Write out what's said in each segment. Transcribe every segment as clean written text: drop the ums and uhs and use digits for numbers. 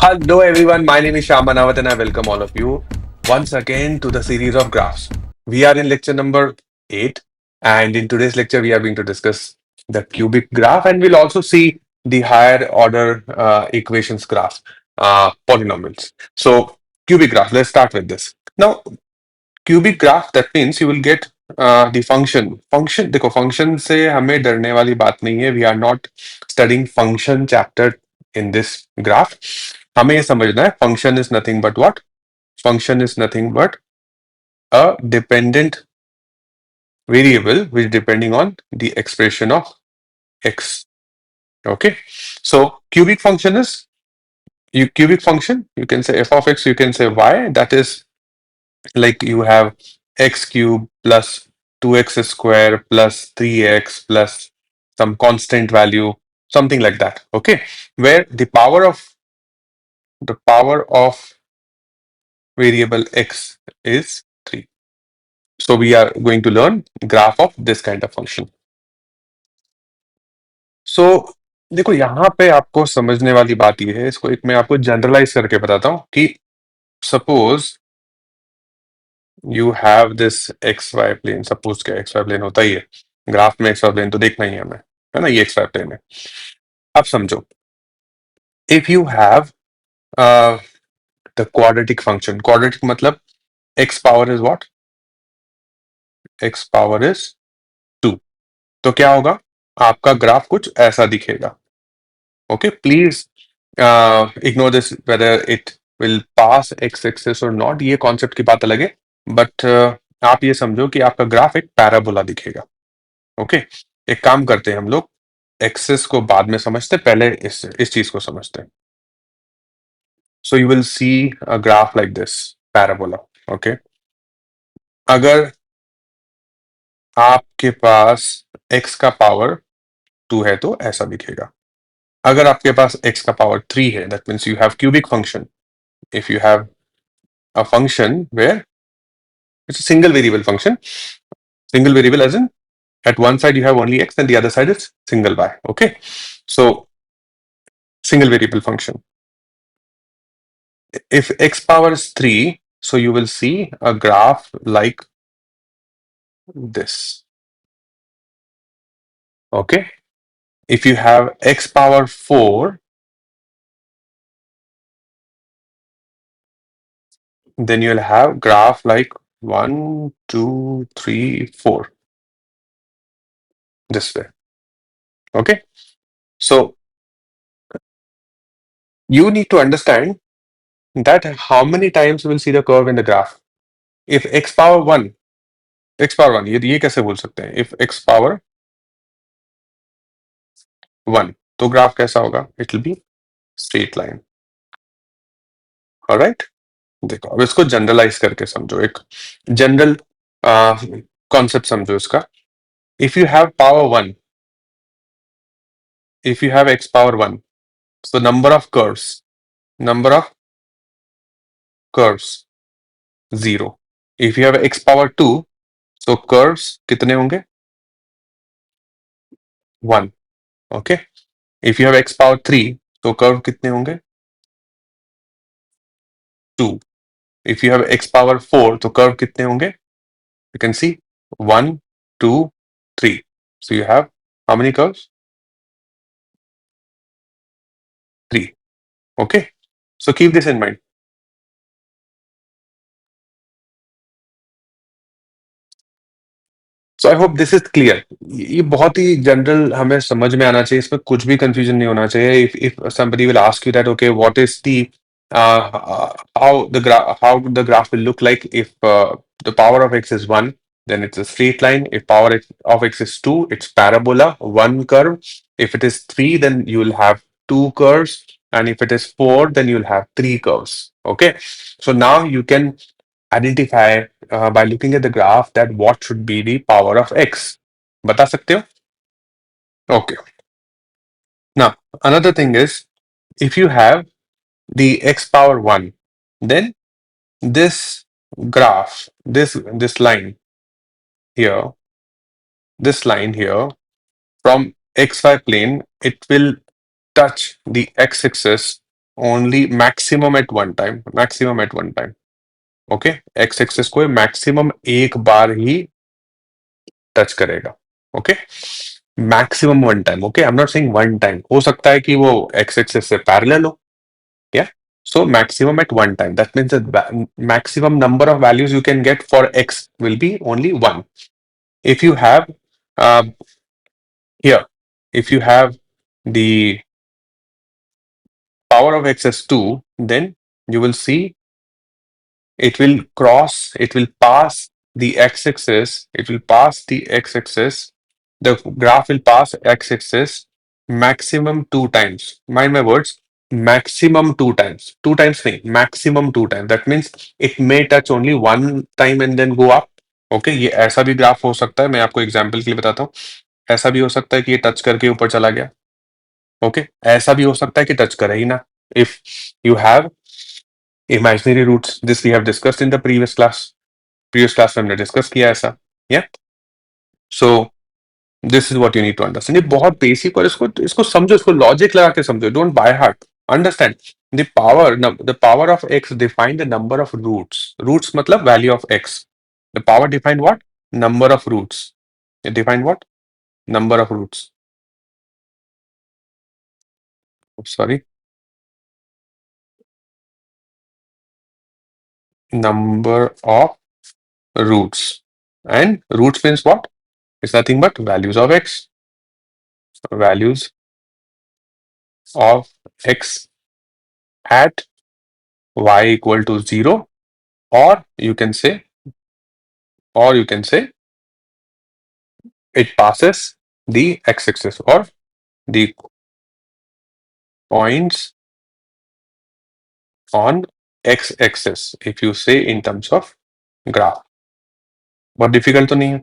Hello everyone, my name is Shyam Manawat and I welcome all of you once again to the series of graphs. We are in lecture number 8 and in today's lecture we are going to discuss the cubic graph and we'll also see the higher order equations graph, polynomials. So cubic graph, let's start with this. Now cubic graph that means you will get the function देखो function से हमें डरने वाली बात नहीं है we are not studying function chapter in this graph हमें ये समझना है function is nothing but what function is nothing but a dependent variable which depending on the expression of x. Okay, so cubic function you can say f of x, you can say y, that is like you have x cube plus 2x square plus 3x plus some constant value, something like that. Okay, where the power of variable x is 3. So we are going to learn graph of this kind of function. So देखो यहाँ पे आपको समझने वाली बात ये है, इसको एक मैं आपको जनरलाइज करके बताता हूँ कि suppose you have this X Y plane, suppose क्या एक्स वाई प्लेन होता ही है ग्राफ में, एक्स वाई प्लेन तो देखना ही है हमें, है ना, ये एक्स वाई प्लेन है. अब समझो, if you have the quadratic function, quadratic मतलब x power is what, x power is 2, तो क्या होगा, आपका ग्राफ कुछ ऐसा दिखेगा. Okay, please ignore this whether it will pass x axis और नॉट, ये कॉन्सेप्ट की बात अलग है, बट आप ये समझो कि आपका ग्राफ एक पैराबोला दिखेगा. ओके, एक काम करते हैं हम लोग, एक्सेस को बाद में समझते, पहले इस चीज को समझते हैं. So you will see a graph like this parabola. Okay, अगर आपके पास x का पावर 2 है तो ऐसा दिखेगा. अगर आपके पास x का पावर 3 है, that means you have cubic function. If you have a function where it's a single variable function, single variable as in at one side you have only x and the other side is single y. Okay, so single variable function. If x power is 3, so you will see a graph like this. Okay, if you have x power 4, then you'll have graph like 1, 2, 3, 4, this way. Okay, so you need to understand that how many times you will see the curve in the graph. If x power 1, x power 1, ये कैसे बोल सकते हैं, if x power 1, तो graph कैसा होगा, it will be straight line. Alright, देखो अब इसको जनरलाइज करके समझो, एक जनरल कॉन्सेप्ट समझो इसका. If you have power 1, if you have x power 1, so number of curves 0. If you have x power 2, so curves कितने होंगे, 1. Okay, if you have x power 3, so curve कितने होंगे, 2. If you have x power 4, तो curve कितने होंगे, you can see 1, 2, 3. So you have how many curves, 3. Okay, so keep this in mind. So I hope this is clear. ये बहुत ही general हमें समझ में आना चाहिए, इसमें कुछ भी कंफ्यूजन नहीं होना चाहिए. If somebody will ask you that okay what is the how the graph will look like if the power of x is 1, then it's a straight line. If power of x is 2, it's parabola, one curve. If it is 3, then you will have two curves, and if it is 4, then you'll have three curves. Okay, so now you can identify by looking at the graph that what should be the power of x. बता सकते हो? Okay. Now, another thing is, if you have the x power 1, then this graph, this line here, this line here from xy plane, it will touch the x-axis only maximum at one time, maximum at one time. Okay, X axis को maximum एक बार ही touch करेगा. Okay, maximum one time. Okay, I am not saying one time, हो सकता है कि वो एक्स एक्सेस से पैरेलल हो. या so maximum at one time, that means the maximum number of values you can get for x will be only one. If you have uh, here, if you have the power of x as 2, then you will see it will cross, it will pass the x-axis, it will pass the x-axis, the graph will pass x-axis maximum two times. Mind my words, maximum two times. Two times नहीं, maximum two times. That means it may touch only one time and then go up. Okay, ये ऐसा भी graph हो सकता है, मैं आपको example के लिए बताता हूँ. ऐसा भी हो सकता है कि ये टच करके ऊपर चला गया. ओके, ऐसा भी हो सकता है कि टच करे ही ना. If you have imaginary roots, this we have discussed in the previous class में हमने डिस्कस किया ऐसा. या so this is what you need to understand. ये बहुत बेसिक, और इसको इसको समझो, इसको लॉजिक लगा के समझो. Don't by heart, understand. the power of x define the number of roots मतलब value of x. The power define what? Number of roots. It define what? Number of roots. Sorry, number of roots. And roots means what? It's nothing but values of x. Values of x at y equal to 0, or you can say it passes the x-axis, or the points on x-axis, if you say in terms of graph. बहुत difficult तो नहीं है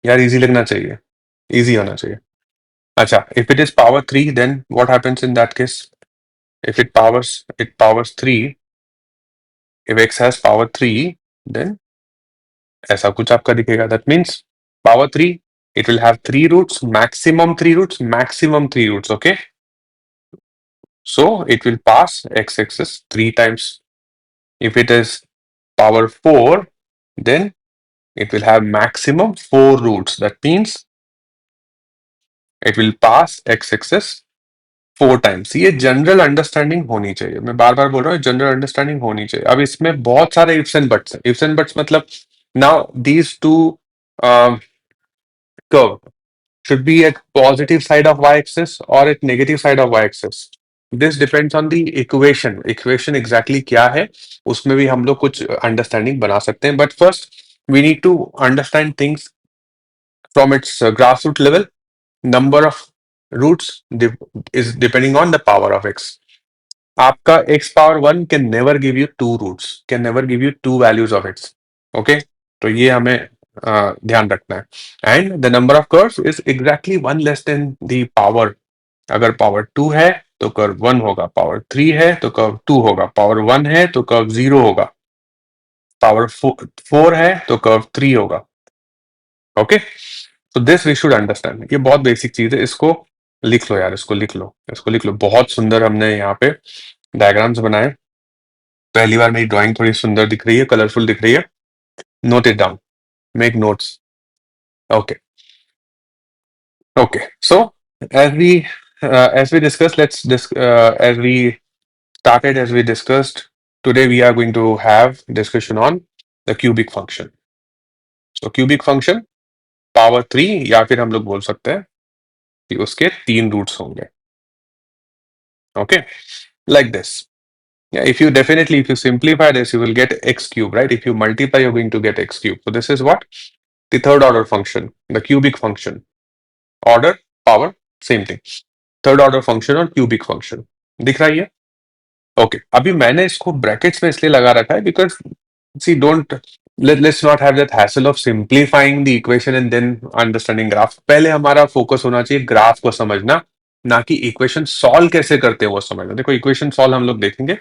यार, easy लगना चाहिए, easy होना चाहिए. अच्छा, if it is power 3, then what happens in that case? If it powers 3, if x has power 3, then ऐसा कुछ आपका दिखेगा. That means power 3, it will have 3 roots, maximum 3 roots. Okay, so it will pass x-axis 3 times. If it is power 4, then it will have maximum 4 roots. That means it will pass x-axis 4 times. ये general understanding होनी चाहिए. मैं बार बार बोल रहा हूँ, general understanding होनी चाहिए. अब इसमें बहुत सारे इफ्स एंड बट्स हैं. इफ्स एंड बट्स मतलब now these two curve should be at positive side of y-axis or at negative side of y-axis. This depends on the equation. Equation exactly क्या है, उसमें भी हम लोग कुछ अंडरस्टैंडिंग बना सकते हैं. But first we need to understand things from its grassroots level. Number of roots is depending on the power of x. आपका x power 1 can never give you two roots, can never give you two values of x. Okay, तो ये हमें ध्यान रखना है. And the number of curves is exactly one less than the power. अगर power 2 है तो कर्व 1 होगा, पावर 3 है तो कर्व 2 होगा, पावर 1 है तो कर्व 0 होगा, पावर 4 है तो कर्व 3 होगा. ओके, तो दिस वी शुड अंडरस्टैंड. ये बहुत बेसिक चीज है, इसको लिख लो यार, इसको लिख लो, इसको लिख लो. बहुत सुंदर हमने यहाँ पे डायग्राम्स बनाए. पहली बार मेरी ड्राइंग थोड़ी सुंदर दिख रही है, कलरफुल दिख रही है. Note it down, make notes. Okay, so as we discussed, as we discussed, today we are going to have discussion on the cubic function. So cubic function power 3, या फिर हम लोग बोल सकते हैं कि उसके 3 रूट्स होंगे. Okay, like this. Yeah, if you simplify this, you will get x cube, right? If you multiply, you're going to get x cube. So this is what? The third order function, the cubic function. Order, power, same thing. Third order function और cubic function दिख रहा है. Okay, अभी मैंने इसको brackets में इसलिए लगा रखा है because see don't let's not have that hassle of simplifying the equation and then understanding graph. पहले हमारा फोकस होना चाहिए ग्राफ को समझना, ना कि इक्वेशन सॉल्व कैसे करते हैं वो समझना. देखो, इक्वेशन सॉल्व हम लोग देखेंगे.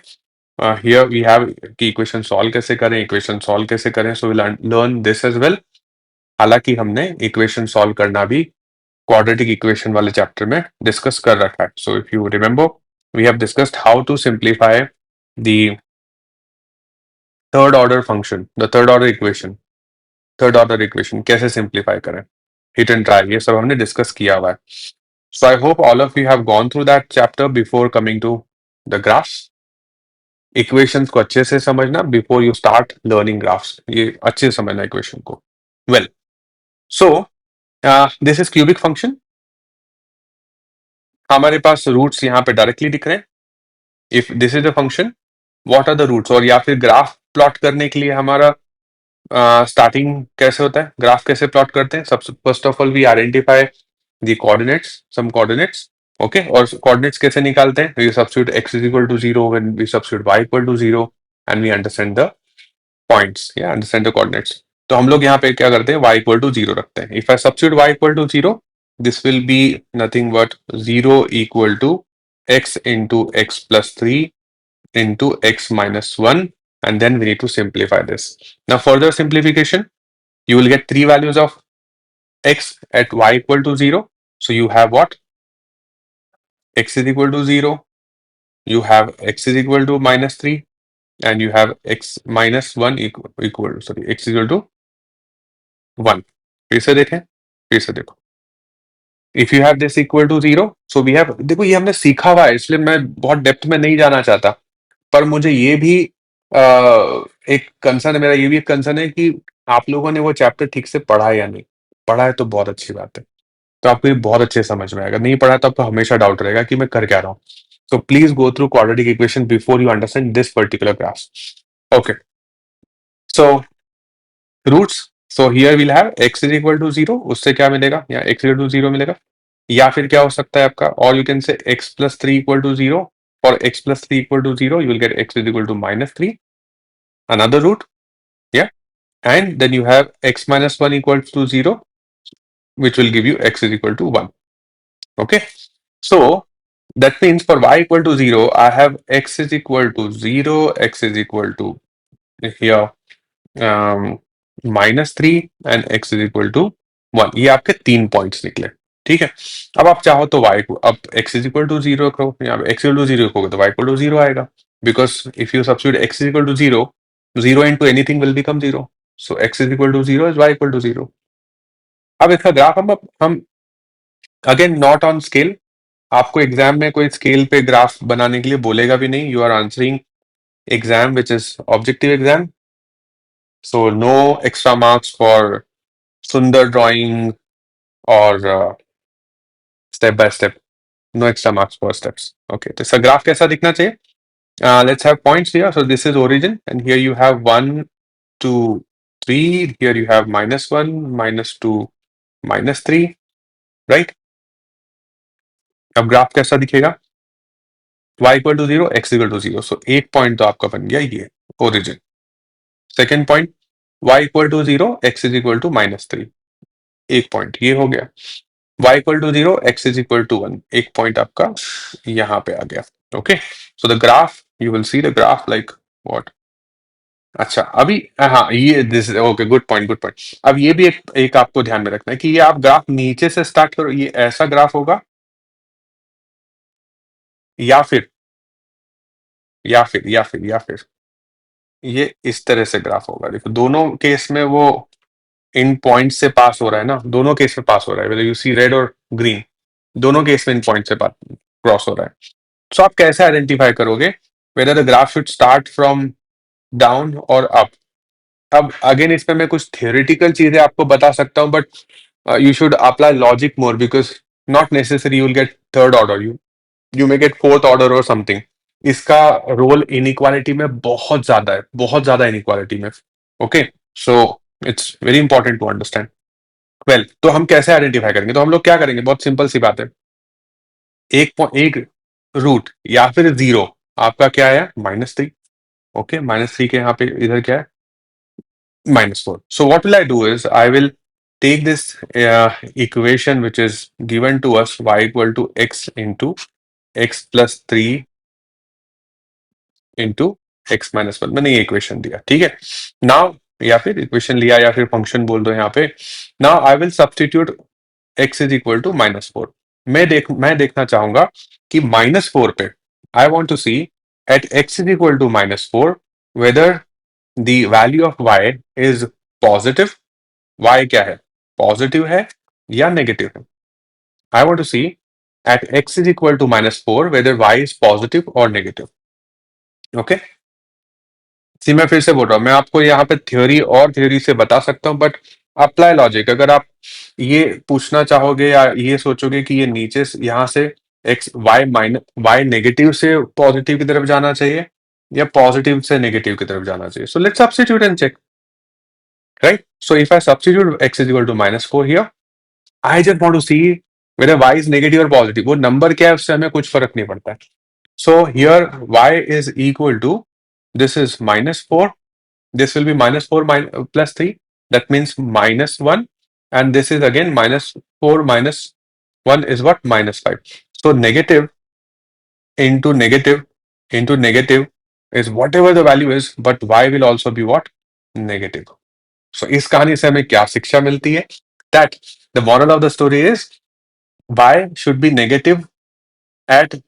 हियर वी हैव कि इक्वेशन सॉल्व कैसे करें, so will learn this as well. हालांकि हमने इक्वेशन सॉल्व करना भी क्वाड्रेटिक इक्वेशन वाले चैप्टर में डिस्कस कर रखा है. So if you remember, we have discussed how to simplify the third order function, the third order equation कैसे simplify करें, hit and try, ये सब हमने discuss किया हुआ है. So I hope all of you have gone through that chapter before coming to the graphs. Equations को अच्छे से समझना before you start learning graphs. ये अच्छे से समझना equation को. Well, so this is cubic function. हमारे पास रूट्स यहाँ पे डायरेक्टली दिख रहे हैं. If this is a function, what are the roots? और या फिर ग्राफ प्लॉट करने के लिए हमारा स्टार्टिंग कैसे होता है, ग्राफ कैसे प्लॉट करते हैं? सब first of all we identify the coordinates, some coordinates. Okay, और कोऑर्डिनेट्स कैसे निकालते हैं? We substitute x is equal to 0 when we substitute y equal to 0 and we understand the points या अंडरस्टैंड द कोऑर्डिनेट्स. तो हम लोग यहाँ पे क्या करते हैं? y इक्वल टू 0 रखते हैं. If I substitute y equal to 0, this will be nothing but 0 equal to x into x plus 3 into x minus 1, and then we need to simplify this. Now further simplification, you will get three values of x at y equal to 0. So you have what? X is equal to 0, you have x is equal to minus 3, and you have x minus 1 x is equal to 1. फिर से देखें, फिर से देखो. If you have this equal to 0, so we have, देखो ये हमने सीखा हुआ है इसलिए मैं बहुत डेप्थ में नहीं जाना चाहता, पर मुझे ये भी एक कंसर्न है, मेरा ये भी एक कंसर्न है कि आप लोगों ने वो चैप्टर ठीक से पढ़ा है या नहीं. पढ़ा है तो बहुत अच्छी बात है, तो आपको ये बहुत अच्छे से समझ में आएगा. नहीं पढ़ा तो आपको हमेशा डाउट रहेगा कि मैं कर क्या रहा हूँ. So please go through quadratic equation before you understand this particular graph. Okay. So roots. So here we'll have x is equal to 0. उससे क्या मिलेगा? या x equal to 0 मिलेगा. या फिर क्या हो सकता है आपका? Or you can say x plus 3 equal to 0. For x plus 3 equal to 0, you will get x is equal to minus 3. Another root. Yeah. And then you have x minus 1 equals to 0, which will give you x is equal to 1. Okay. So that means for y equal to 0, I have x is equal to 0, x is equal to here -3 and x is equal to 1. ये आपके 3 points निकले. ठीक है. अब आप चाहो तो y को, अब x is equal to 0 रखो, यहाँ पे x equal to 0 रखोगे तो y equal to 0 आएगा, because if you substitute x is equal to 0, 0 into anything will become 0. So x is equal to 0 is y equal to 0. अब इसका graph हम again not on scale. आपको exam में कोई scale पे graph बनाने के लिए बोलेगा भी नहीं. You are answering exam which is objective exam. So no extra marks for Sundar drawing or step by step. No extra marks for steps. Okay, तो इसका ग्राफ कैसा दिखना चाहिए? Let's have points here. So this is origin, and here you have 1, 2, 3. Here you have -1, -2, -3. Right? अब graph कैसा दिखेगा? y equal to 0, x equal to 0. So एक point तो आपका बन गया ये origin. Second point y equal to 0, x is equal to -3. एक पॉइंट ये हो गया. y equal to 0, x is equal to 1. एक पॉइंट आपका यहां पे आ गया. Okay, so the graph, you will see the graph like what. अच्छा, अभी हाँ, ये this okay, good point, good point. अब ये भी एक आपको ध्यान में रखना है कि ये आप ग्राफ नीचे से स्टार्ट करो, ये ऐसा ग्राफ होगा, या फिर ये इस तरह से ग्राफ होगा. देखो दोनों केस में वो इन पॉइंट से पास हो रहा है ना, दोनों केस में पास हो रहा है, वेदर यू सी रेड और ग्रीन, दोनों केस में इन पॉइंट से क्रॉस हो रहा है. सो आप कैसे आइडेंटिफाई करोगे whether the graph should start from down और अप? अब अगेन इसमें मैं कुछ थियोरेटिकल चीजें आपको बता सकता हूं, but you should apply logic more, because not necessary you will get third order, you may get fourth order और समथिंग. इसका रोल इनइक्वालिटी में बहुत ज्यादा है, बहुत ज्यादा इनइक्वालिटी में. Okay, so it's very important to understand. Well, तो हम कैसे आइडेंटिफाई करेंगे? तो हम लोग क्या करेंगे? बहुत सिंपल सी बात है. एक रूट या फिर 0 आपका क्या है? -3. ओके, -3 के यहाँ पे इधर क्या है? -4. So what will I do is I will take this equation which is given to us, y equal to x into x plus 3 into x minus 1. मैंने ये इक्वेशन दिया, ठीक है. नाउ, या फिर इक्वेशन लिया या फिर फंक्शन बोल दो यहाँ पे. Now I will substitute x is equal to -4. मैं देखना चाहूंगा कि -4 पे I want to see at x is equal to -4 whether the value of y is positive. Y क्या है? Positive है या negative है? I want to see at x is equal to -4 whether y is positive or negative. Okay? सी मैं फिर से बोल रहा हूँ, मैं आपको यहाँ पे थ्योरी और थ्योरी से बता सकता हूँ, बट अप्लाई लॉजिक अगर आप ये पूछना चाहोगे या ये सोचोगे कि ये नीचे यहाँ से एक्स वाई नेगेटिव से पॉजिटिव की तरफ जाना चाहिए या पॉजिटिव से नेगेटिव की तरफ जाना चाहिए, so let's substitute and check, right? So if I substitute X is equal to -4 here, I just want to see whether Y is negative और पॉजिटिव, वो नंबर क्या है उससे हमें कुछ फर्क नहीं पड़ता है. So here Y is equal to, this is -4, this will be -4 plus 3, that means -1, and this is again -4 minus 1 is what? -5. So negative into negative is whatever the value is, but y will also be what? Negative. So इस कहानी से हमें क्या शिक्षा मिलती है? That the moral of the story is y should be negative at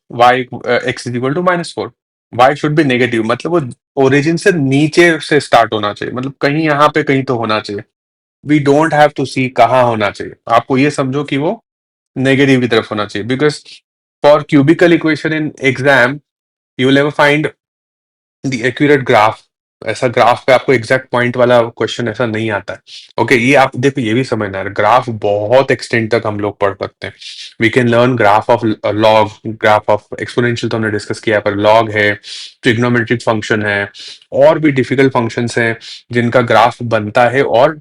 x is equal to -4. y should be negative, मतलब वो ओरिजिन से नीचे से स्टार्ट होना चाहिए, मतलब कहीं यहाँ पे कहीं तो होना चाहिए. वी डोंट हैव टू सी कहाँ होना चाहिए, आपको ये समझो कि वो नेगेटिव की तरफ होना चाहिए, because for cubical equation in exam you will never find the accurate graph. ऐसा ग्राफ पे आपको एग्जैक्ट पॉइंट वाला क्वेश्चन ऐसा नहीं आता है. ओके, ये आप देखो, ये भी समझना है, ग्राफ बहुत एक्सटेंड तक हम लोग पढ़ सकते हैं. We can learn graph of log, graph of exponential तो हमने डिस्कस किया, पर लॉग है, ट्रिग्नोमेट्रिक फंक्शन है, और भी डिफिकल्ट फंक्शंस हैं जिनका ग्राफ बनता है और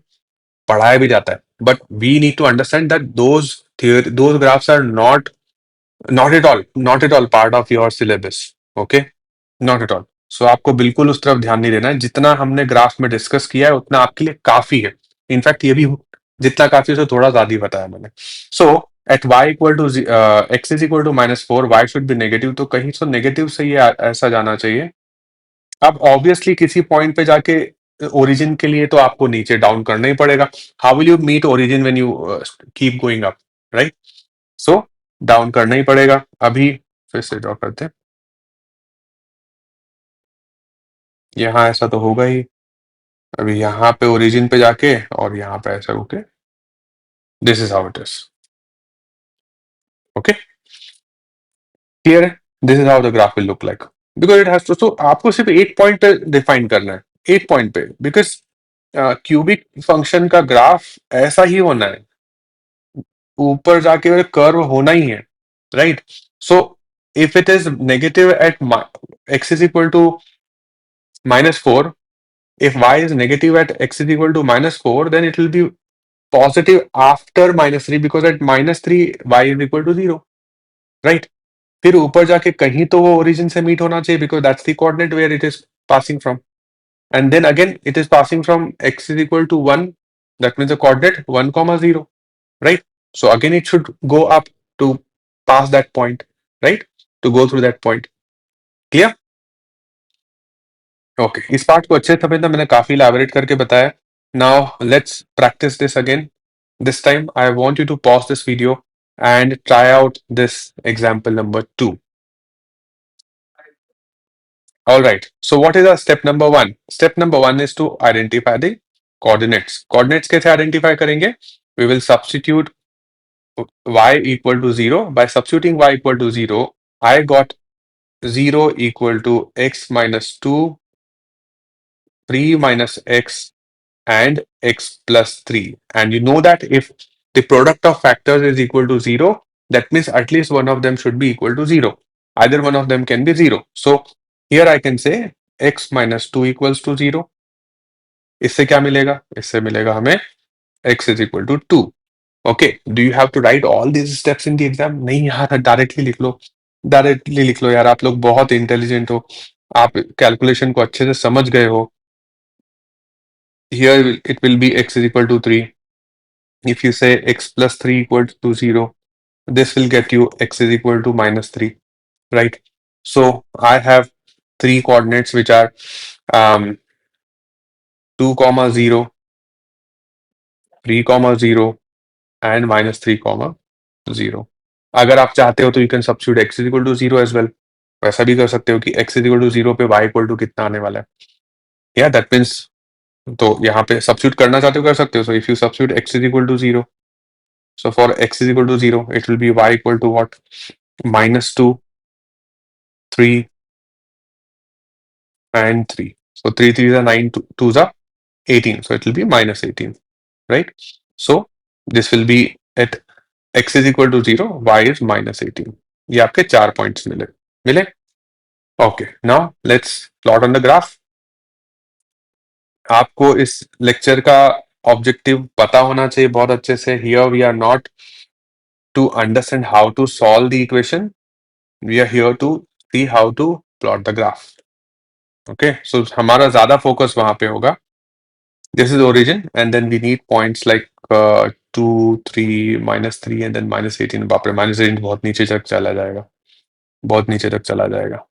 पढ़ाया भी जाता है. But we need to understand that those graphs are not at all part of your syllabus. Okay, not at all. So आपको बिल्कुल उस तरफ ध्यान नहीं देना है. जितना हमने ग्राफ में डिस्कस किया है उतना आपके लिए काफी है. इनफैक्ट ये भी जितना काफी है उससे थोड़ा ज्यादा ही बताया मैंने. So at y equal to x is equal to -4, y should be negative, तो कहीं तो नेगेटिव से ये ऐसा जाना चाहिए. अब ऑब्वियसली किसी पॉइंट पे जाके ओरिजिन के लिए तो आपको नीचे डाउन करना ही पड़ेगा. How will you meet origin when you keep going up, right? So down करना ही पड़ेगा. अभी फिर से ड्रॉ करते हैं. यहाँ ऐसा तो होगा ही. अभी यहाँ पे ओरिजिन पे जाके और यहाँ पे ऐसा होके, this is how it is. Okay, clear है? This is how the graph will look like, because it has to. तो आपको सिर्फ एक पॉइंट पे डिफाइन करना है, एक पॉइंट पे, बिकॉज क्यूबिक फंक्शन का ग्राफ ऐसा ही होना है, ऊपर जाके कर्व होना ही है, right? So if it is negative at x is equal to -4, if y is negative at x is equal to -4, then it will be positive after -3, because at -3 y is equal to 0, right? फिर ऊपर जाके कहीं तो वो origin से meet होना चाहिए, because that's the coordinate where it is passing from. And then again it is passing from x is equal to 1, that means the coordinate 1 comma 0, right? So again it should go up to pass that point, right? To go through that point. Clear? Okay, इस part को अच्छे समझना, मैंने काफी elaborate करके बताया. Now let's practise this again. This time I want you to pause this video and try out this example number 2. All right, so what is our step number 1? Step number 1 is to identify the coordinates. Coordinates कैसे identify करेंगे? We will substitute y equal to 0. By substituting y equal to 0, I got 0 equal to x minus 2, 3 minus x, and x plus 3. And you know that if the product of factors is equal to 0, that means at least one of them should be equal to 0. Either one of them can be 0. So here I can say x minus 2 equals to 0. इससे क्या मिलेगा? इससे मिलेगा हमें x is equal to 2. Okay, do you have to write all these steps in the exam? नहीं यार, directly लिख लो, directly लिख लो यार. आप लोग बहुत इंटेलिजेंट हो, आप कैलकुलेशन को अच्छे से समझ गए हो. Here it will be x is equal to 3. If you say x plus 3 equal to 0, this will get you x is equal to -3, right? So I have three coordinates which are 2 comma 0, 3 comma 0, and -3 comma 0. अगर आप चाहते हो तो you can substitute x is equal to 0 as well. वैसा भी कर सकते हो कि x इज इक्वल टू 0 पे y इक्वल टू कितना आने वाला है, या दैट मीन्स, तो यहाँ पे सब्स्टिट्यूट करना चाहते हो कर सकते हो. So if you substitute x is equal to 0, so for x is equal to 0 it will be y equal to what, -2, 3 and 3. So 3 3s are 9, 2s are 18, so it will be -18, right? So this will be at x is equal to 0, y is -18. ये आपके 4 points मिले मिले. Okay, now let's plot on the graph. आपको इस lecture का objective पता होना चाहिए बहुत अच्छे से. Here we are not to understand how to solve the equation, we are here to see how to plot the graph. Okay, so हमारा ज्यादा फोकस वहां पे होगा. This is origin and then we need points like 2 3 -3 and then -18. बाप रे, -18 बहुत नीचे तक चला जाएगा, बहुत नीचे तक चला जाएगा.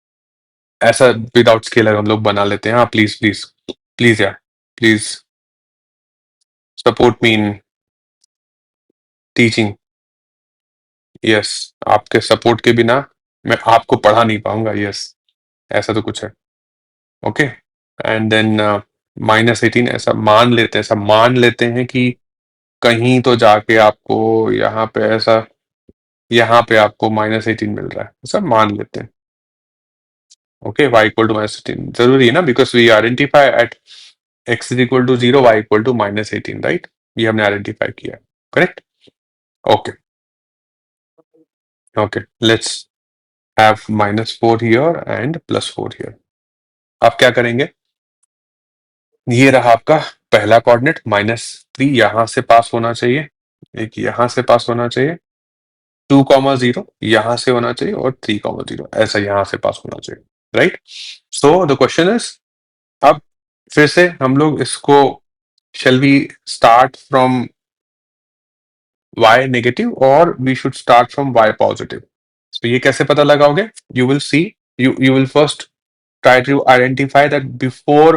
ऐसा विदाउट स्केलर हम लोग बना लेते हैं. हाँ प्लीज प्लीज प्लीज यार, please support me in teaching. Yes, आपके सपोर्ट के बिना मैं आपको पढ़ा नहीं पाऊंगा. यस, ऐसा तो कुछ है. ओके, एंड देन -18 ऐसा मान लेते हैं कि कहीं तो जाके आपको यहाँ पे आपको -18 मिल रहा है, ऐसा मान लेते हैं. ओके, y इक्वल टू -18 जरूरी है ना, because we identify at x is equal to 0, y equal to -18, right? ये हमने आइडेंटिफाई किया, correct? Okay okay, let's have -4 here and +4 here. आप क्या करेंगे, ये रहा आपका पहला कोऑर्डिनेट, -3 यहां से पास होना चाहिए, एक यहां से पास होना चाहिए, 2,0 यहां से होना चाहिए और 3,0 ऐसा यहां से पास होना चाहिए, right? So the question is, अब फिर से हम लोग इसको, shall we start from y negative or we should start from y positive? So ये कैसे पता लगाओगे? You will see, you will first try to identify that before,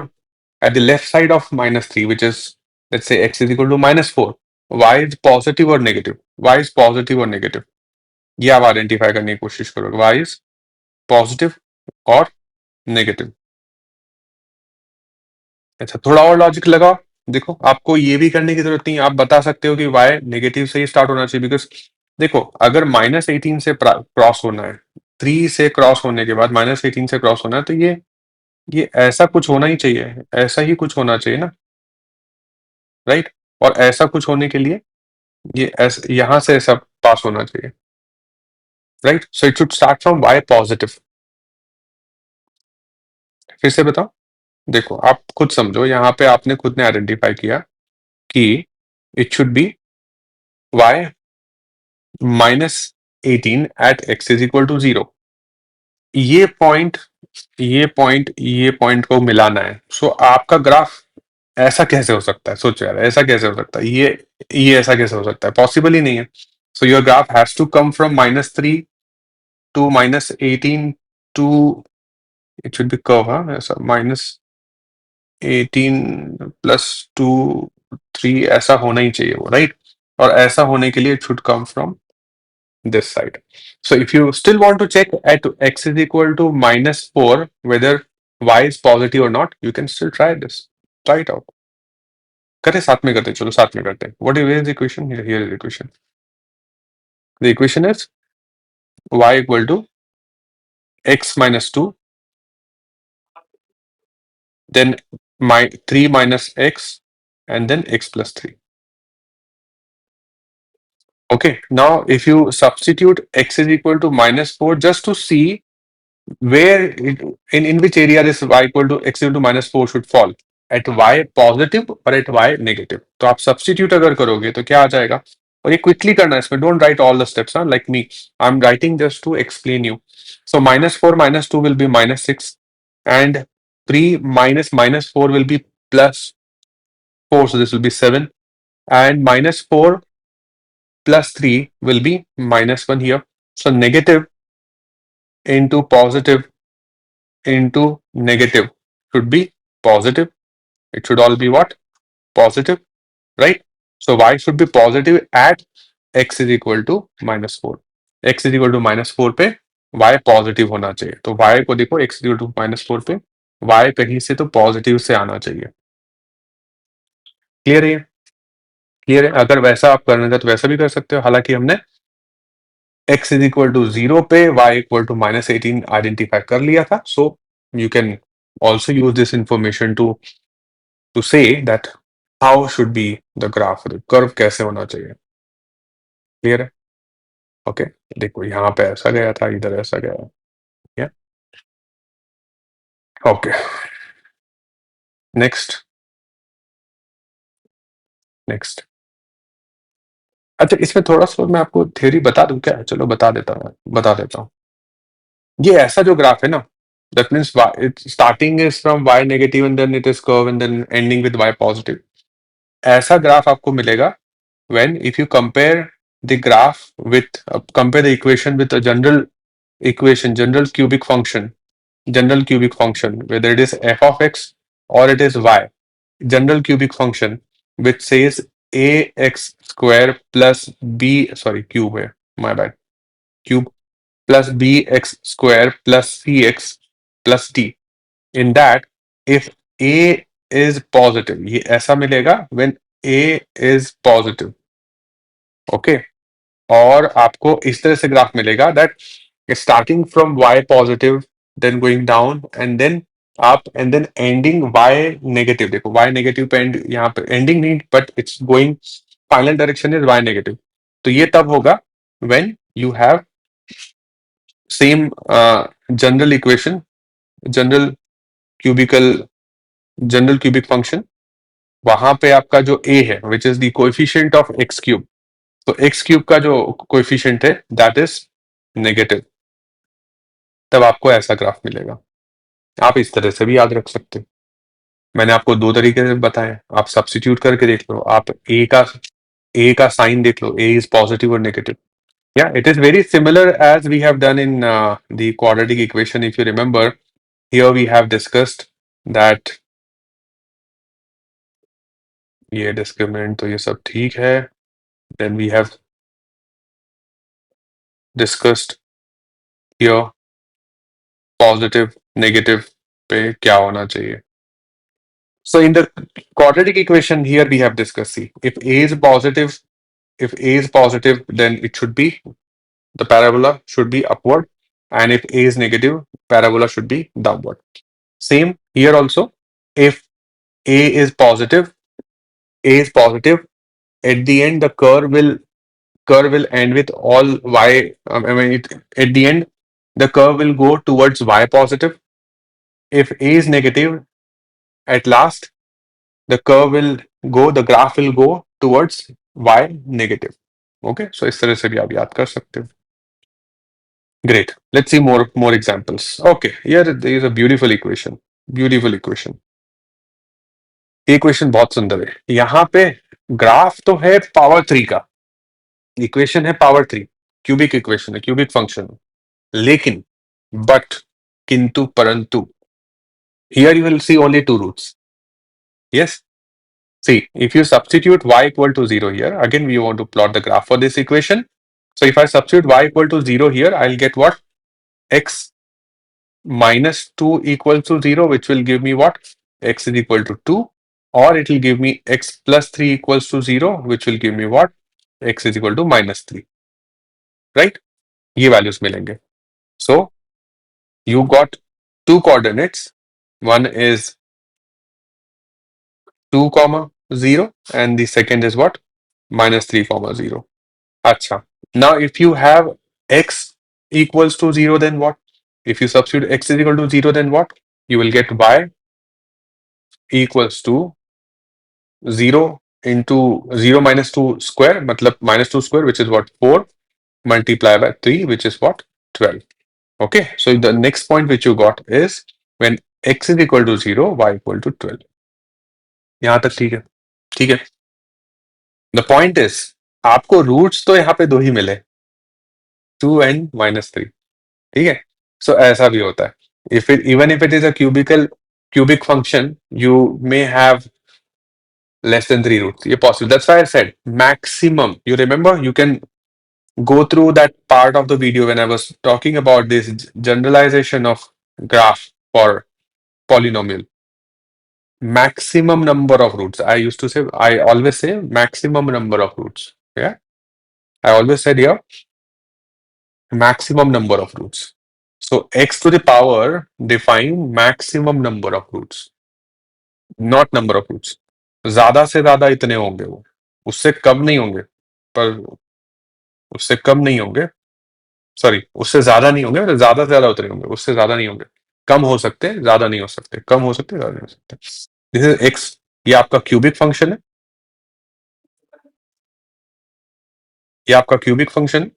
at the left side of -3, which is, let's say x is equal to -4, y is positive or negative? Y is positive or negative? ये आप identify करने की कोशिश करोगे, y is positive और negative. अच्छा, थोड़ा और लॉजिक लगाओ. देखो, आपको ये भी करने की जरूरत नहीं है, आप बता सकते हो कि y नेगेटिव से ही स्टार्ट होना चाहिए, बिकॉज देखो, अगर -18 से क्रॉस होना है, 3 से क्रॉस होने के बाद -18 से क्रॉस होना है, तो ये ऐसा कुछ होना ही चाहिए, ऐसा ही कुछ होना चाहिए ना, राइट? और ऐसा कुछ होने के लिए ये यहां से ऐसा पास होना चाहिए, right? So it should start from y positive. फिर से बताओ, देखो आप खुद समझो, यहाँ पे आपने खुद ने आइडेंटिफाई किया कि it should B y -18 at x is equal to 0. ये पॉइंट ये पॉइंट को मिलाना है. सो आपका ग्राफ ऐसा कैसे हो सकता है? सोचो यार, ऐसा कैसे हो सकता है? ये ऐसा कैसे हो सकता है? पॉसिबल ही नहीं है. So your graph has to come from -3 to -18 to, it should be curve, हाँ, ऐसा -18 +2 3 ऐसा होना ही चाहिए वो, राइट? और ऐसा होने के लिए it should come from this side. So if you still want to check at x is equal to -4 whether y is positive or not, you can still try this. Try it out. करते साथ में करते, चलो साथ में करते हैं. What is the equation? Here is the equation. The equation is y equal to x -2, then 3 minus x, and then x plus 3. Okay, now if you substitute x is equal to -4 just to see where in which area this y equal to x equal to -4 should fall, at y positive or at y negative. तो आप substitute अगर करोगे तो क्या आ जाएगा, और ये quickly करना है, इसमें don't write all the steps, like me, I am writing just to explain you. So -4 -2 will be -6, and 3 minus -4 will be +4, so this will be 7, and -4 plus 3 will be -1 here. So negative into positive into negative should be positive. It should all be what? Positive, right? So y should be positive at x is equal to -4. X is equal to -4 पे y positive होना चाहिए। तो y को देखो x equal to -4 पे y कहीं से तो पॉजिटिव से आना चाहिए। क्लियर है? क्लियर है? अगर वैसा आप करना चाहते तो वैसा भी कर सकते हो। हालांकि हमने x इज इक्वल टू 0 पे y इक्वल टू -18 आइडेंटिफाई कर लिया था। So you can also use this information to say that how should be the graph, curve कैसे होना चाहिए। क्लियर है? ओके, देखो यहाँ पे ऐसा गया था, इधर ऐसा गया है। Okay, next next. अच्छा, इसमें थोड़ा सा मैं आपको थ्योरी बता दूं क्या? चलो बता देता हूँ। ये ऐसा जो ग्राफ है ना, that means starting is from y negative and then it is curve and then ending with y positive. ऐसा ग्राफ आपको मिलेगा when if you compare the graph with compare the equation with a general equation, general cubic function, whether it is f of x or it is y, general cubic function which says ax square plus b, sorry, cube है, my bad, cube plus bx square plus cx plus d. In that, if a is positive, ये ऐसा मिलेगा when a is positive, okay. और आपको इस तरह से graph मिलेगा that starting from y positive then going down and then ending y negative. देखो y नेगेटिव पे एंड, यहाँ पे एंडिंग नहीं but it's going, final direction is y negative. तो ये तब होगा when you have same general equation, general cubical general cubic function. वहां पे आपका जो a है which is the coefficient of x cube, तो एक्स क्यूब का जो कोएफिशिएंट है दैट इज नेगेटिव। तब आपको ऐसा ग्राफ मिलेगा। आप इस तरह से भी याद रख सकते हो। मैंने आपको दो तरीके से बताए, आप सब्स्टिट्यूट करके देख लो, आप ए का साइन देख लो, ए इज पॉजिटिव और नेगेटिव। या it is very similar as we have done in the quadratic equation. If you remember, here we have discussed that ये डिस्क्रिमिनेंट तो ये सब ठीक है। Then we have discussed here positive negative पे क्या होना चाहिए। So in the quadratic equation here we have discussed, see, if A is positive, then it should be, the parabola should be upward, and if A is negative, parabola should be downward. Same here also, if A is positive, at the end the curve will end with all y. I mean, at the end the curve will go towards y positive. If A is negative, at last the graph will go towards y negative. Okay, so इस तरह से भी आप याद कर सकते हो। Great. Let's see more examples. Okay, here there is a beautiful equation. Beautiful equation. ये इक्वेशन बहुत सुंदर है। यहाँ पे ग्राफ तो है पावर 3 का, इक्वेशन है पावर 3, क्यूबिक इक्वेशन है, क्यूबिक फंक्शन है। लेकिन बट किंतु परंतु, here you will see only two roots. Yes. See, if you substitute y equal to 0 here, again we want to plot the graph for this equation. So if I substitute y equal to 0 here, I'll get what? X minus 2 equals to 0, which will give me what? X is equal to 2. Or it will give me x plus 3 equals to 0, which will give me what? X is equal to minus 3. Right? ये values मिलेंगे. So you got two coordinates. One is 2 comma 0 and the second is what? Minus 3 comma 0. Acha. Now if you have x equals to 0, then what? If you substitute x is equal to 0, then what? You will get y equals to 0 into 0 minus 2 square, matlab minus 2 square, which is what? 4 multiplied by 3, which is what? 12. Okay, so the next point which you got is when x is equal to 0, y equal to 12. यहाँ तक ठीक है? ठीक है. The point is, आपको roots तो यहाँ पे दो ही मिले, 2 and -3. ठीक है. सो ऐसा भी होता है. Even if it is a cubic function, you may have less than 3 roots. ये possible. That's why I said maximum. You remember, you can Go through that part of the video when I was talking about this generalization of graph for polynomial. Maximum number of roots. I always say maximum number of roots. Yeah. I always said here maximum number of roots. So x to the power define maximum number of roots, not number of roots. ज्यादा से ज्यादा इतने होंगे वो, उससे कम नहीं होंगे, पर उससे कम नहीं होंगे, सॉरी उससे ज्यादा नहीं होंगे, मतलब ज्यादा से ज्यादा उतने होंगे, उससे ज्यादा नहीं होंगे, कम हो सकते हैं, ज्यादा नहीं हो सकते, कम हो सकते हैं, ज्यादा नहीं हो सकते। दिस इज एक्स, ये आपका क्यूबिक फंक्शन है, ये आपका cubic function.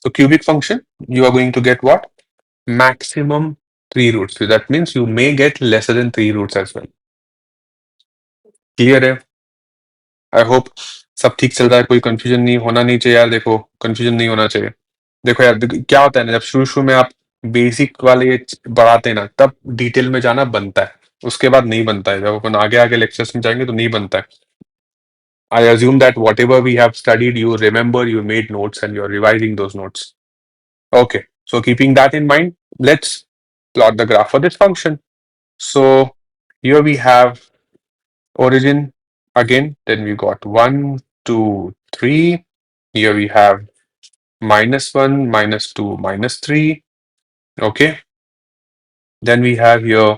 So cubic function, you are going to get what? Maximum three roots. So that means you may get lesser than three roots as well. Clear है? I hope सब ठीक चल रहा है, कोई कंफ्यूजन नहीं होना नहीं चाहिए यार। देखो कंफ्यूजन नहीं होना चाहिए। देखो यार क्या होता है ना, जब शुरू शुरू में आप बेसिक वाले ये बढ़ाते हैं ना, तब डिटेल में जाना बनता है, उसके बाद नहीं बनता है। जब अपन आगे आगे लेक्चर्स में जाएंगे तो नहीं बनता है। I assume that whatever we have studied you remember, you made notes and you are revising those notes. Okay, so keeping that in mind, let's plot the graph for this function. So here we have origin again, then we got 1, 2, 3. Here we have -1, -2, -3. Okay, then we have here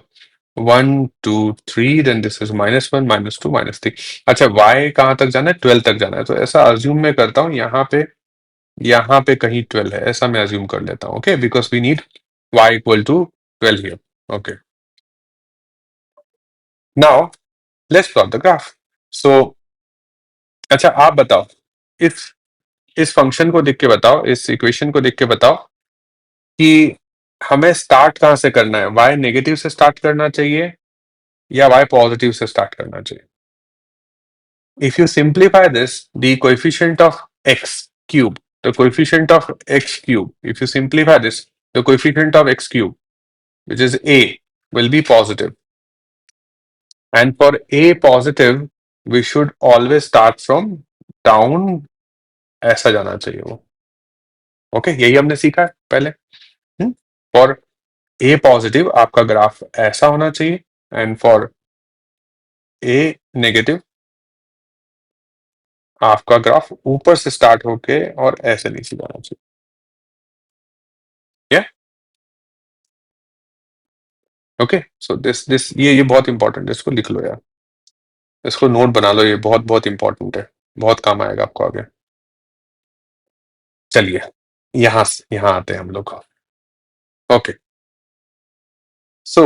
1, 2, 3, then this is -1, -2, -3. अच्छा, y कहाँ तक जाना है? 12 तक जाना है। तो ऐसा अज्यूम मैं करता हूँ यहाँ पे कहीं 12 है, ऐसा मैं अज्यूम कर लेता हूँ। Okay, because we need y equal to 12 हियर। Okay, now let's plot the graph. So अच्छा आप बताओ, इस इस फंक्शन को देख के बताओ, इस इक्वेशन को देख के बताओ कि हमें स्टार्ट कहाँ से करना है? y नेगेटिव से स्टार्ट करना चाहिए या y पॉजिटिव से स्टार्ट करना चाहिए? If you simplify this, the coefficient of x cube, the coefficient of x cube, if you simplify this, the coefficient of x cube which is a will be positive, and for a positive we should always start from down, ऐसा जाना चाहिए वो। Okay, यही हमने सीखा है पहले। For a positive आपका ग्राफ ऐसा होना चाहिए, एंड फॉर ए नेगेटिव आपका ग्राफ ऊपर से स्टार्ट होके और ऐसे नीचे जाना चाहिए। ओके, सो दिस ये बहुत इंपॉर्टेंट है, इसको लिख लो यार, इसको नोट बना लो, ये बहुत बहुत इंपॉर्टेंट है, बहुत काम आएगा आपको आगे। चलिए यहाँ आते हैं हम लोग। Okay, so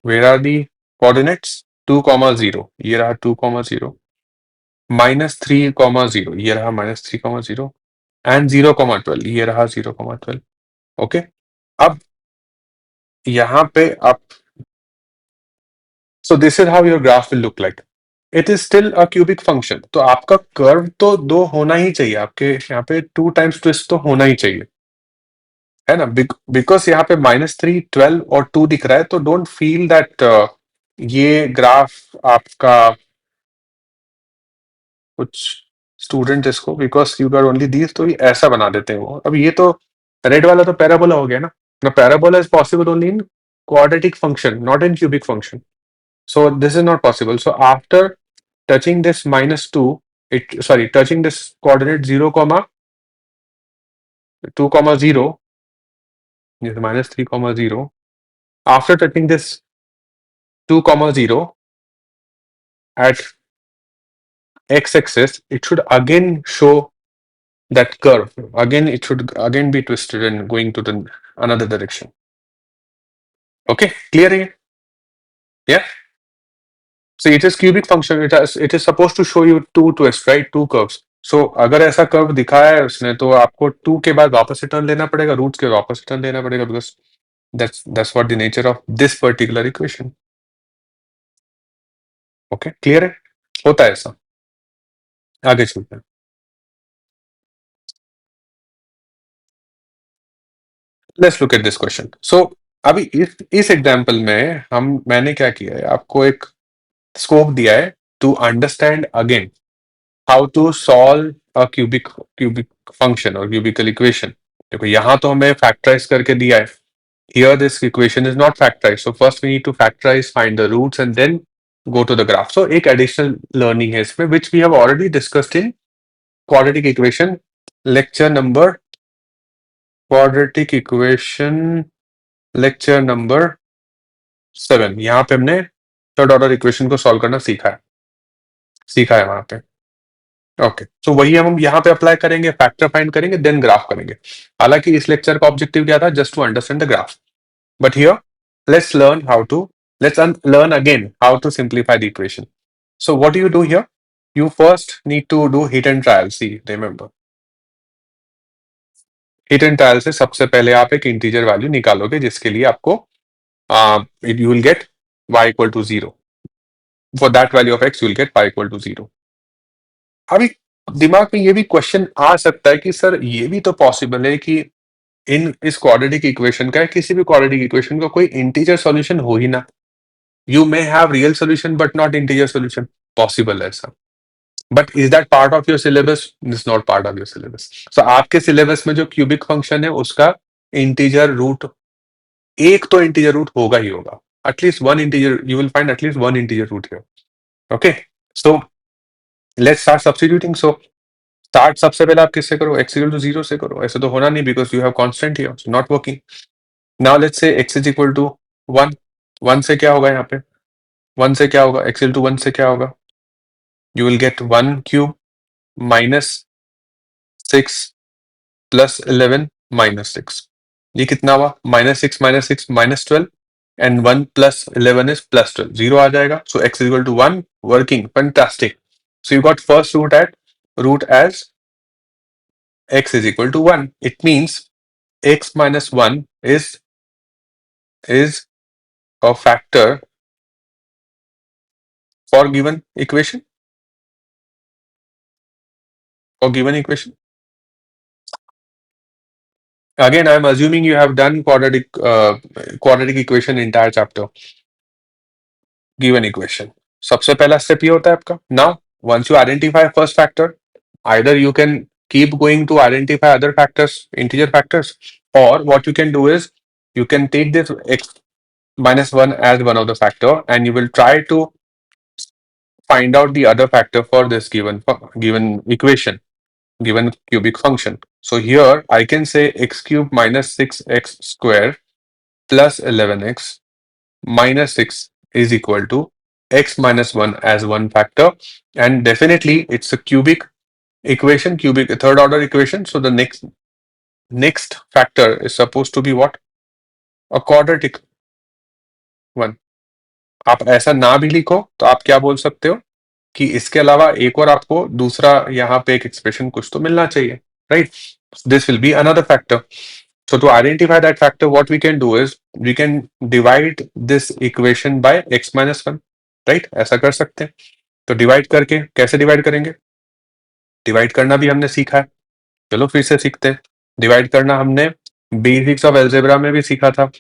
where are the coordinates? 2,0, ये रहा 2,0, -3,0, ये रहा -3,0, एंड 0,12, ये रहा 0,12। ओके, अब यहाँ पे आप, सो this is how your graph will look like. It is still a cubic function, तो आपका कर्व तो दो होना ही चाहिए, आपके यहाँ पे 2 टाइम्स ट्विस्ट तो होना ही चाहिए, है ना? बिकॉज यहाँ पे -3, 12 और 2 दिख रहा है, तो डोंट फील दैट ये ग्राफ आपका कुछ स्टूडेंट इसको, because you got only these, तो ये ऐसा बना देते हैं वो। अब ये तो रेड वाला तो पैराबोला हो गया ना, parabola is possible only in quadratic function, not in cubic function. So this is not possible. So after touching this -2, touching this coordinate 0, 2, 0, this -3, 0, after touching this 2, 0 at x-axis, it should again show that curve. Again, it should again be twisted and going to the another direction. Okay, clear here? Yeah. So it is cubic function. It is supposed to show you two twists, right? Two curves. So अगर ऐसा curve दिखाया है उसने, तो आपको 2 के बाद वापस से टर्न लेना पड़ेगा, रूट्स के वापस से टर्न लेना पड़ेगा, because that's what the nature of this particular equation. Okay, clear है? होता है ऐसा। आगे चलते हैं। Let's look at this question. So अभी इस एग्जाम्पल में मैंने क्या किया है, आपको एक स्कोप दिया है to understand again how to solve a cubic function और क्यूबिकल इक्वेशन। देखो यहाँ तो हमें फैक्टराइज करके दिया है, here this equation is not factorized, so first we need to factorize, find the roots and then go to the graph. So एक additional learning है इसमें which we have already discussed in quadratic equation lecture number quadratic equation lecture number 7। यहाँ पे हमने third order equation को solve करना सीखा है वहां पे। ओके, सो वही हम यहाँ पे अप्लाई करेंगे, फैक्टर फाइंड करेंगे, देन ग्राफ करेंगे। हालांकि इस लेक्चर का ऑब्जेक्टिव क्या था, just to understand the graph, but here let's learn how to learn again how to simplify the equation. So what do you do here? You first need to do hit and trial. See, remember, hit and trial से सबसे पहले आप एक integer value निकालोगे जिसके लिए आपको you will get y equal to 0. For that value of x you will get y equal to 0. अभी दिमाग में ये भी क्वेश्चन आ सकता है कि सर ये भी तो पॉसिबल है कि इन इस क्वाड्रेटिक इक्वेशन का, किसी भी क्वाड्रेटिक इक्वेशन का कोई इंटीजर सॉल्यूशन हो ही ना। You may have real solution but not integer solution. Possible है ऐसा। But is that part of your syllabus? It's not part of your syllabus. So आपके syllabus में जो cubic function है उसका integer root, एक तो integer root होगा ही होगा। At least one integer, you will find at least one integer root here. Okay. So let's start substituting. So start सबसे पहले आप किससे करो? X equal to 0 से करो। ऐसे तो होना नहीं because you have constant here. So not working. Now let's say x is equal to 1. 1 से क्या होगा यहाँ पे? 1 से क्या होगा? x equal to 1 से क्या होगा? You will get 1 cube minus 6 plus 11 minus 6. ये कितना हुआ? -6 -6 -12 and 1 plus 11 is plus 12. 0 आ जाएगा. So x is equal to 1. Working. Fantastic. So you got first root as x is equal to 1. It means x minus 1 is a factor for given equation. For given equation. Again, I am assuming you have done quadratic equation entire chapter. Given equation. सबसे पहला step ये होता है आपका. Now, once you identify first factor, either you can keep going to identify other factors, integer factors, or what you can do is you can take this x minus 1 as one of the factor and you will try to find out the other factor for this given equation, given cubic function. So here I can say x cube minus 6x square plus 11x minus 6 is equal to x minus 1 as one factor, and definitely it's a cubic equation, cubic third order equation. So the next factor is supposed to be what? A quadratic one. आप ऐसा ना भी लिखो तो आप क्या बोल सकते हो कि इसके अलावा एक और आपको दूसरा यहाँ पे एक एक्सप्रेशन कुछ तो मिलना चाहिए, right? This will be another factor. So to identify that factor, what we can do is we can divide this equation by x minus 1, right? ऐसा कर सकते हैं. तो डिवाइड करके कैसे डिवाइड करेंगे? डिवाइड करना भी हमने सीखा है, चलो फिर से सीखते हैं. डिवाइड करना हमने बेसिक्स ऑफ एल्जेब्रा में भी सीखा था.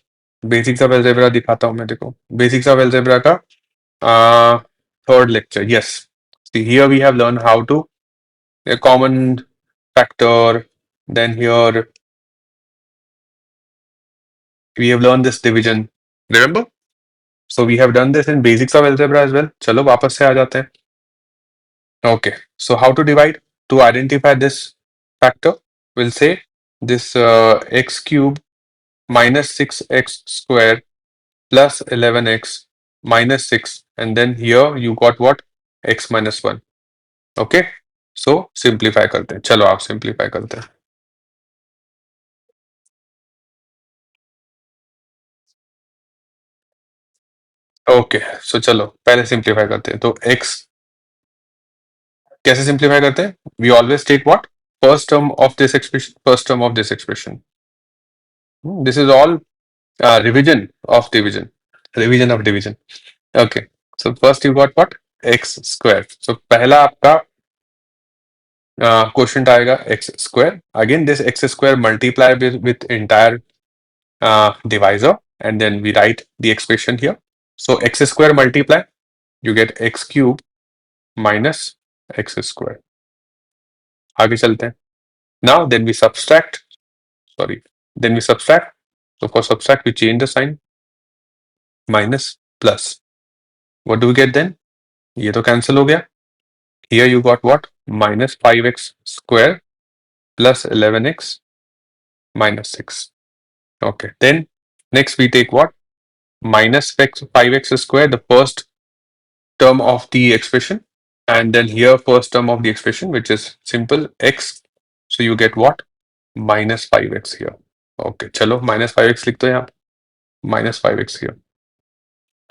बेसिक्स ऑफ एल्जेब्रा दिखाता हूं मैं, देखो बेसिक्स ऑफ एल्जेब्रा का third lecture. Yes, here we have learned how to a common factor, then here we have learned this division, remember? So we have done this in basics of algebra as well. चलो वापस से आ जाते हैं. Okay, so how to divide? To identify this factor, we'll say this x cube minus 6x square plus 11x minus 6, and then here you got what? X minus 1. Okay, so simplify करते हैं. चलो आप simplify करते हैं. Okay, सो चलो पहले simplify करते हैं. तो x कैसे सिंप्लीफाई करते हैं? We always take what? First term of this expression, first term of this expression. This is all revision of division, revision of division. Okay, so first you got what? X square. So पहला आपका question आएगा x square. Again this x square multiply with entire divisor, and then we write the expression here. So x square multiply, you get x cube minus x square. आगे चलते हैं. Now then we subtract. Sorry. Then we subtract. So for subtract we change the sign. Minus plus. What do we get then? ये तो cancel हो गया. Here you got what? Minus 5x square plus 11x minus 6. Okay. Then next we take what? Minus 5x square, the first term of the expression. And then here first term of the expression, which is simple x. So you get what? Minus 5x here. Okay. चलो minus 5x लिख दो यहाँ. Minus 5x here.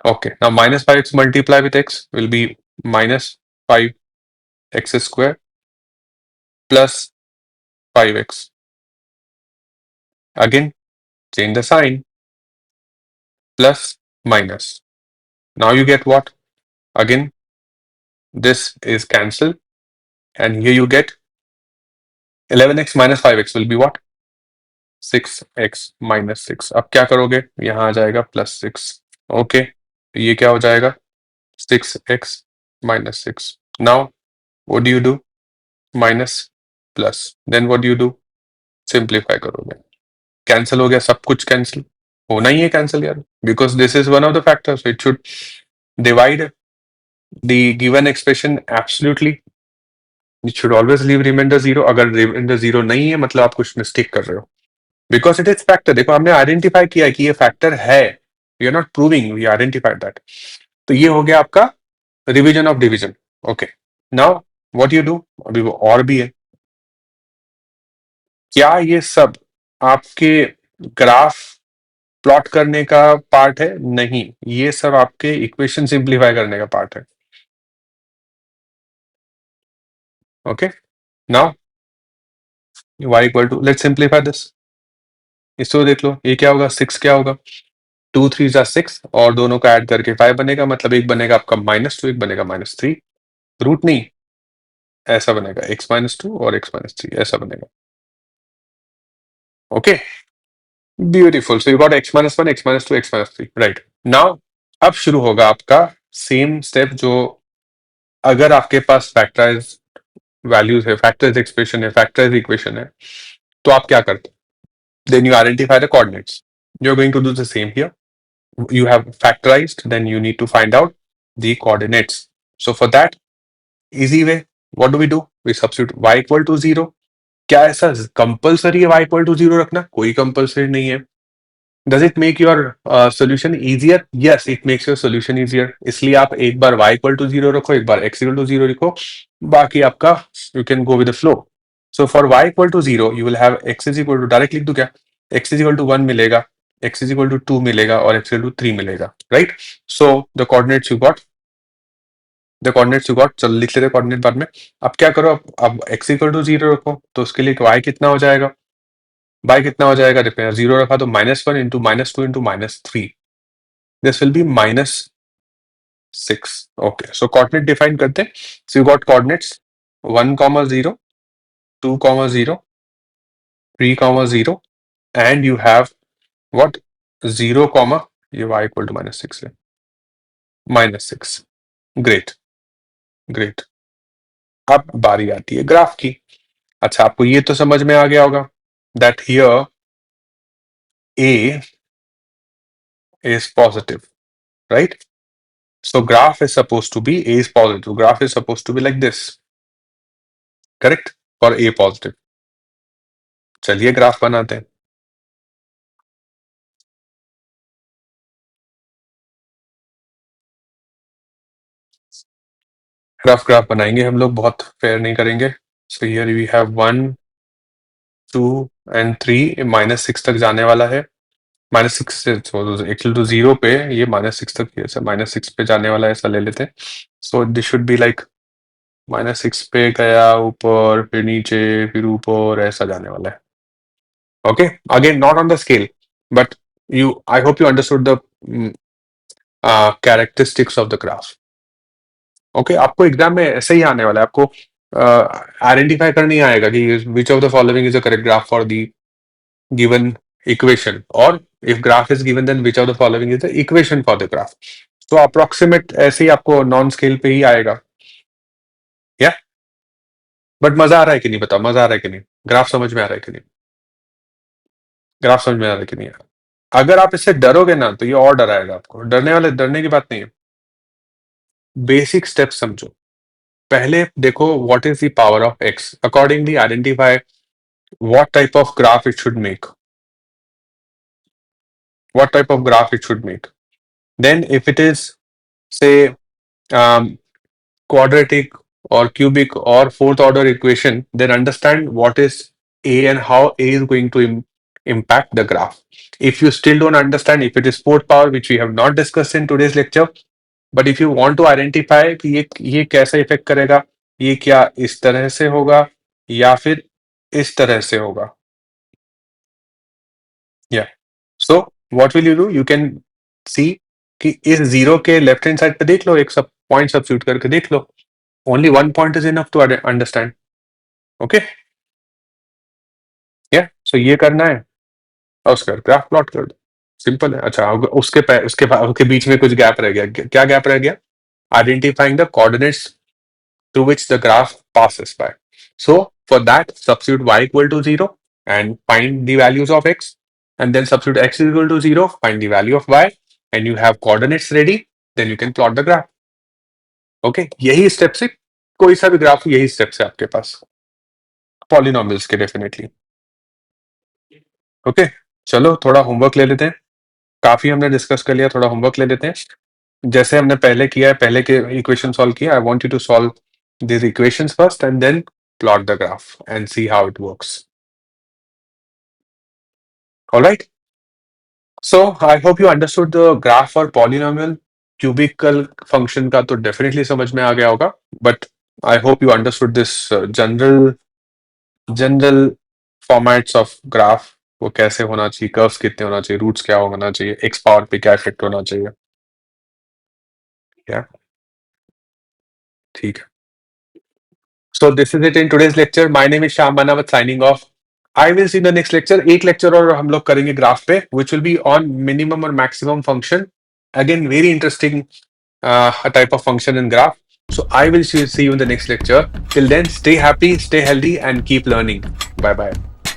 Okay, now minus 5x multiply with x will be minus 5x square plus 5x. Again, change the sign. Plus minus. Now you get what? Again, this is cancelled. And here you get 11x minus 5x will be what? 6x minus 6. अब क्या करोगे? यहाँ आ जाएगा plus 6. Okay, ये क्या हो जाएगा? 6x minus 6. Now, what do you do? Minus plus. Then what do you do? Simplify करोगे. कैंसिल हो गया, सब कुछ कैंसिल होना ही है, कैंसिल यार, because this is one of the factors. It should divide the given expression absolutely. It should always leave remainder zero. अगर रिमाइंडर जीरो नहीं है मतलब आप कुछ मिस्टेक कर रहे हो, बिकॉज इट इज फैक्टर. देखो हमने आइडेंटिफाई किया कि ये फैक्टर है, we are not proving, we identified that. तो ये हो गया आपका revision of division. Okay, now what you do, अभी वो और भी है. क्या ये सब आपके ग्राफ प्लॉट करने का पार्ट है? नहीं, ये सब आपके इक्वेशन सिंप्लीफाई करने का पार्ट है. Okay, now y equal to, let's simplify this. इसको देख लो, ये क्या होगा? 6 क्या होगा? 2 3 जा 6 और दोनों का ऐड करके 5 बनेगा. मतलब एक बनेगा आपका -2, एक बनेगा -3. रूट नहीं, ऐसा बनेगा x -2 और x -3 ऐसा बनेगा. Okay, beautiful. So you got x -1, x -2, x -3. Right, now अब शुरू होगा आपका सेम स्टेप. जो अगर आपके पास फैक्टराइज वैल्यूज है, फैक्टराइज एक्सप्रेशन है, फैक्टराइज इक्वेशन है, तो आप क्या करते? Then you identify the coordinates. You are going to do the same here. You have factorized, then you need to find out the coordinates. So for that, easy way, what do? We substitute y equal to 0. क्या ऐसा compulsory है y equal to 0 रखना? कोई compulsory नहीं है. Does it make your solution easier? Yes, it makes your solution easier. इसलिए आप एक बार y equal to 0 रखो, एक बार x equal to 0 रखो, बाकी आपका you can go with the flow. So for y equal to 0, you will have x is equal to, direct लिख दूं क्या? x is equal to 1 मिलेगा, x is equal to 2 मिलेगा और x is equal to 3 मिलेगा. Right? So the coordinates you got, चलो लिख लेते कोऑर्डिनेट बाद में. अब क्या करो, अब x equal to 0 रखो, तो उसके लिए y कितना हो जाएगा? y कितना हो जाएगा? देखो 0 रखा तो -1 into -2 into -3. This will be -6. Okay, so coordinate define करते हैं. सो you got coordinates 1, 0, 2, 0, 3, 0, and you have what? 0, ये y इक्वल टू -6 है. -6. Great, great. अब बारी आती है ग्राफ की. अच्छा, आपको ये तो समझ में आ गया होगा that here a is positive, right? So graph is supposed to be, a is positive, graph is supposed to be like this, correct? For a positive. चलिए ग्राफ बनाते हैं. रफ ग्राफ बनाएंगे हम लोग, बहुत फेयर नहीं करेंगे. So here we have 1, 2 and 3. -6 तक जाने वाला है. -6 से इक्वल टू 0 पे, ये -6 तक, -6 पे जाने वाला है, ऐसा ले लेते हैं. So this should be like -6 पे गया ऊपर, फिर नीचे, फिर ऊपर, ऐसा जाने वाला है. Okay, again not on the scale, but you, I hope you understood the characteristics of the graph. Okay, आपको एग्जाम में ऐसे ही आने वाला है. आपको आइडेंटिफाई करना नहीं आएगा कि which of the following is the correct graph for the given equation, और if graph is given then which of the following is the equation for the graph. तो अप्रोक्सीमेट ऐसे ही आपको नॉन स्केल पे ही आएगा. या बट मजा आ रहा है कि नहीं, बताओ, मजा आ रहा है कि नहीं? ग्राफ समझ में आ रहा है कि नहीं? ग्राफ समझ में आ रहा है कि नहीं? अगर आप इससे डरोगे ना तो ये और डराएगा आपको। डरने की बात नहीं है। बेसिक स्टेप समझो। पहले देखो what is the power of x, accordingly identify what type of graph it should make, what type of graph it should make. Then if it is, say, um, quadratic or cubic or fourth order equation, then understand what is a and how a is going to impact the graph. If you still don't understand, if it is fourth power, which we have not discussed in today's lecture, but if you want to identify कि ये कैसा effect करेगा, ये क्या इस तरह से होगा या फिर इस तरह से होगा, या so what will you do, you can see कि इस जीरो के लेफ्ट हैंड साइड पे देख लो, एक सब पॉइंट सब्स्टिट्यूट करके देख लो। Only one point is enough to understand. Okay, या सो ये करना है और उसका ग्राफ प्लॉट कर दो, सिंपल है। अच्छा, उसके बीच में कुछ गैप रह गया, क्या गैप रह गया? Identifying the coordinates through which the graph passes by. So for that, substitute y equal to 0 and find the values of x, and then substitute x is equal to 0, find the value of y, and you have coordinates ready, then you can plot the graph. Okay, यही steps है, कोई सा भी graph, यही steps है आपके पास polynomials के, definitely. Okay, चलो थोड़ा होमवर्क ले लेते हैं। काफी हमने डिस्कस कर लिया, थोड़ा होमवर्क ले लेते हैं। जैसे हमने पहले किया है, पहले के इक्वेशन सॉल्व किया, I want you to solve these equations first and then plot the graph and see how it works. All right. So I hope you understood the graph और polynomial cubical function का तो definitely समझ में आ गया होगा, but I hope you understood this general formats of graph, वो कैसे होना चाहिए, कर्व्स कितने होना चाहिए, रूट्स क्या होना चाहिए, एक्स पावर पे क्या इफेक्ट होना चाहिए। या ठीक है। So this is it in today's lecture. My name is Shyam Manawat signing off. I will see you in the next lecture. एक lecture और हम लोग करेंगे ग्राफ पे, which will be on minimum और maximum function. Again, very interesting type of function in graph. So I will see you in the next lecture. Till then, stay happy, stay healthy, and keep learning. Bye bye.